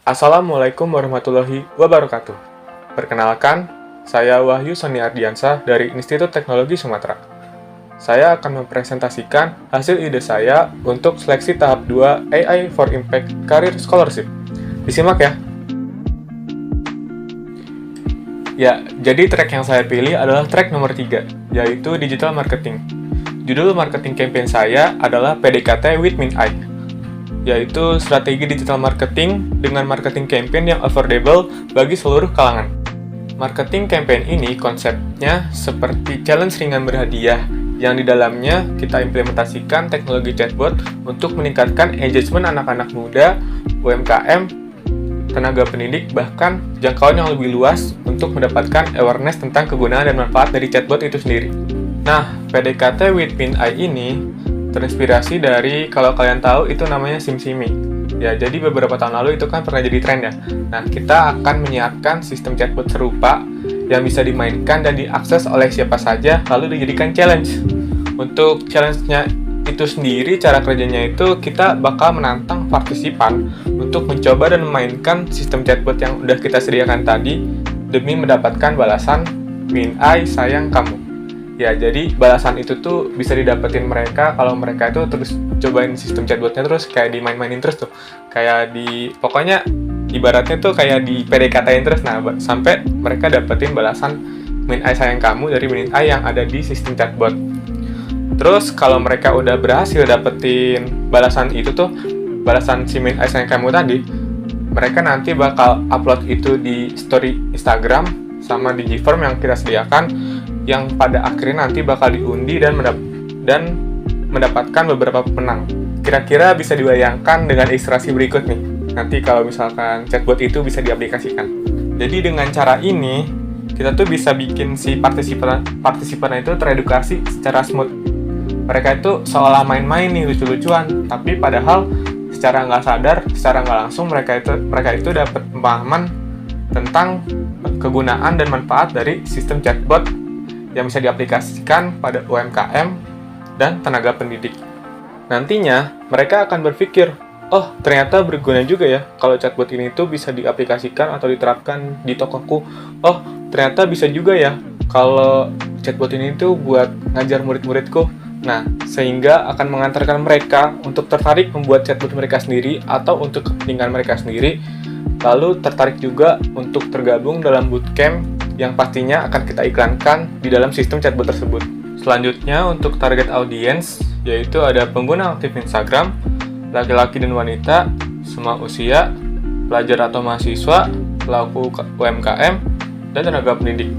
Assalamualaikum warahmatullahi wabarakatuh. Perkenalkan, saya Wahyu Soni Ardiansyah dari Institut Teknologi Sumatera. Saya akan mempresentasikan hasil ide saya untuk seleksi tahap 2 AI for Impact Career Scholarship. Disimak ya. Ya, jadi track yang saya pilih adalah track nomor 3, yaitu Digital Marketing. Judul marketing campaign saya adalah PDKT with MinAI, yaitu strategi digital marketing dengan marketing campaign yang affordable bagi seluruh kalangan. Marketing campaign ini konsepnya seperti challenge ringan berhadiah, yang di dalamnya kita implementasikan teknologi chatbot untuk meningkatkan engagement anak-anak muda, UMKM, tenaga pendidik, bahkan jangkauan yang lebih luas untuk mendapatkan awareness tentang kegunaan dan manfaat dari chatbot itu sendiri. Nah, PDKT with MinAI ini terinspirasi dari, kalau kalian tahu, itu namanya SimSimi. Ya, jadi beberapa tahun lalu itu kan pernah jadi tren ya. Nah, kita akan menyiapkan sistem chatbot serupa yang bisa dimainkan dan diakses oleh siapa saja, lalu dijadikan challenge. Untuk challenge-nya itu sendiri, cara kerjanya itu kita bakal menantang partisipan untuk mencoba dan memainkan sistem chatbot yang udah kita sediakan tadi demi mendapatkan balasan MinAI sayang kamu. Ya, jadi balasan itu tuh bisa didapetin mereka kalau mereka itu terus cobain sistem chatbotnya terus kayak dimain-mainin terus tuh. Kayak pokoknya ibaratnya tuh kayak di PDKT-in terus, nah sampai mereka dapetin balasan MinAI sayang kamu dari MinAI yang ada di sistem chatbot. Terus kalau mereka udah berhasil dapetin balasan itu tuh, balasan si MinAI sayang kamu tadi, mereka nanti bakal upload itu di story Instagram sama di Gform yang kita sediakan, yang pada akhirnya nanti bakal diundi dan mendapatkan beberapa pemenang. Kira-kira bisa dibayangkan dengan ilustrasi berikut nih, nanti kalau misalkan chatbot itu bisa diaplikasikan. Jadi dengan cara ini, kita tuh bisa bikin si partisipan itu teredukasi secara smooth. Mereka itu seolah main-main nih, lucu-lucuan, tapi padahal secara nggak sadar, secara nggak langsung mereka itu dapat pemahaman tentang kegunaan dan manfaat dari sistem chatbot yang bisa diaplikasikan pada UMKM dan tenaga pendidik. Nantinya, mereka akan berpikir, oh ternyata berguna juga ya kalau chatbot ini tuh bisa diaplikasikan atau diterapkan di tokoku. Oh ternyata bisa juga ya kalau chatbot ini tuh buat ngajar murid-muridku. Nah, sehingga akan mengantarkan mereka untuk tertarik membuat chatbot mereka sendiri atau untuk kepentingan mereka sendiri, lalu tertarik juga untuk tergabung dalam bootcamp yang pastinya akan kita iklankan di dalam sistem chatbot tersebut. Selanjutnya, untuk target audience, yaitu ada pengguna aktif Instagram, laki-laki dan wanita, semua usia, pelajar atau mahasiswa, pelaku UMKM, dan tenaga pendidik.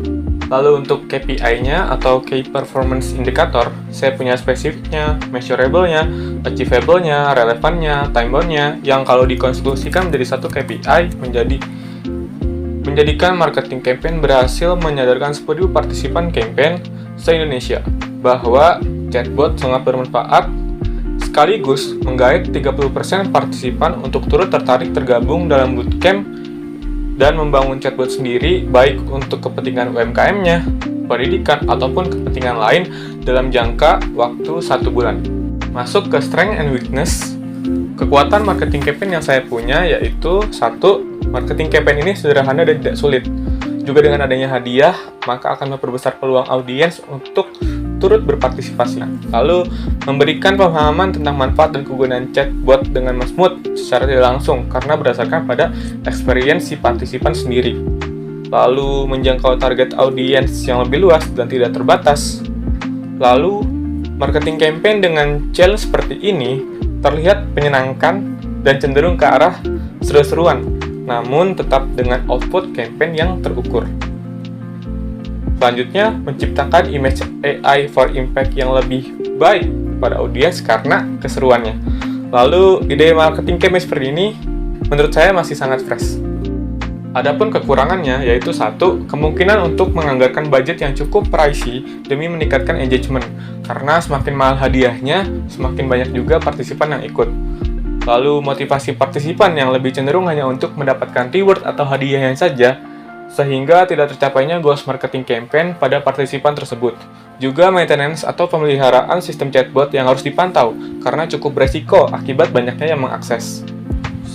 Lalu untuk KPI-nya atau Key Performance Indicator, saya punya spesifiknya, measurable-nya, achievable-nya, relevan-nya, time-bound-nya, yang kalau dikonsolusikan menjadi satu KPI menjadikan marketing campaign berhasil menyadarkan 10.000 partisipan campaign se-Indonesia bahwa chatbot sangat bermanfaat, sekaligus menggait 30% partisipan untuk turut tertarik tergabung dalam bootcamp dan membangun chatbot sendiri, baik untuk kepentingan UMKM-nya, pendidikan, ataupun kepentingan lain dalam jangka waktu 1 bulan. Masuk ke strength and weakness, kekuatan marketing campaign yang saya punya yaitu 1. Marketing campaign ini sederhana dan tidak sulit. Juga dengan adanya hadiah, maka akan memperbesar peluang audiens untuk turut berpartisipasi. Lalu, memberikan pemahaman tentang manfaat dan kegunaan chatbot dengan smooth secara tidak langsung karena berdasarkan pada experience si partisipan sendiri. Lalu, menjangkau target audiens yang lebih luas dan tidak terbatas. Lalu, marketing campaign dengan challenge seperti ini terlihat menyenangkan dan cenderung ke arah seru-seruan, namun tetap dengan output campaign yang terukur. Selanjutnya, menciptakan image AI for Impact yang lebih baik pada audiens karena keseruannya. Lalu, ide marketing campaign seperti ini menurut saya masih sangat fresh. Adapun kekurangannya yaitu 1. Kemungkinan untuk menganggarkan budget yang cukup pricey demi meningkatkan engagement, karena semakin mahal hadiahnya, semakin banyak juga partisipan yang ikut. Lalu, motivasi partisipan yang lebih cenderung hanya untuk mendapatkan reward atau hadiahnya saja, sehingga tidak tercapainya goals marketing campaign pada partisipan tersebut. Juga maintenance atau pemeliharaan sistem chatbot yang harus dipantau, karena cukup beresiko akibat banyaknya yang mengakses.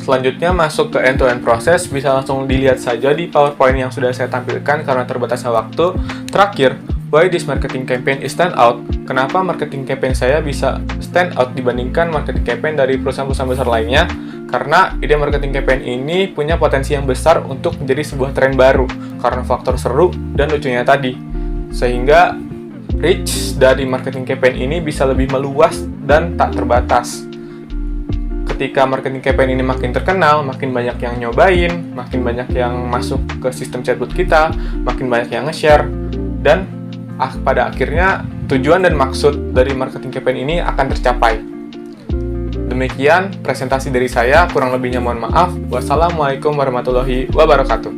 Selanjutnya masuk ke end-to-end proses, bisa langsung dilihat saja di PowerPoint yang sudah saya tampilkan karena terbatasnya waktu. Terakhir, why this marketing campaign is stand out? Kenapa marketing campaign saya bisa stand out dibandingkan marketing campaign dari perusahaan-perusahaan besar lainnya? Karena ide marketing campaign ini punya potensi yang besar untuk menjadi sebuah tren baru karena faktor seru dan lucunya tadi. Sehingga reach dari marketing campaign ini bisa lebih meluas dan tak terbatas. Ketika marketing campaign ini makin terkenal, makin banyak yang nyobain, makin banyak yang masuk ke sistem chatbot kita, makin banyak yang nge-share, dan pada akhirnya tujuan dan maksud dari marketing campaign ini akan tercapai. Demikian presentasi dari saya, kurang lebihnya mohon maaf. Wassalamualaikum warahmatullahi wabarakatuh.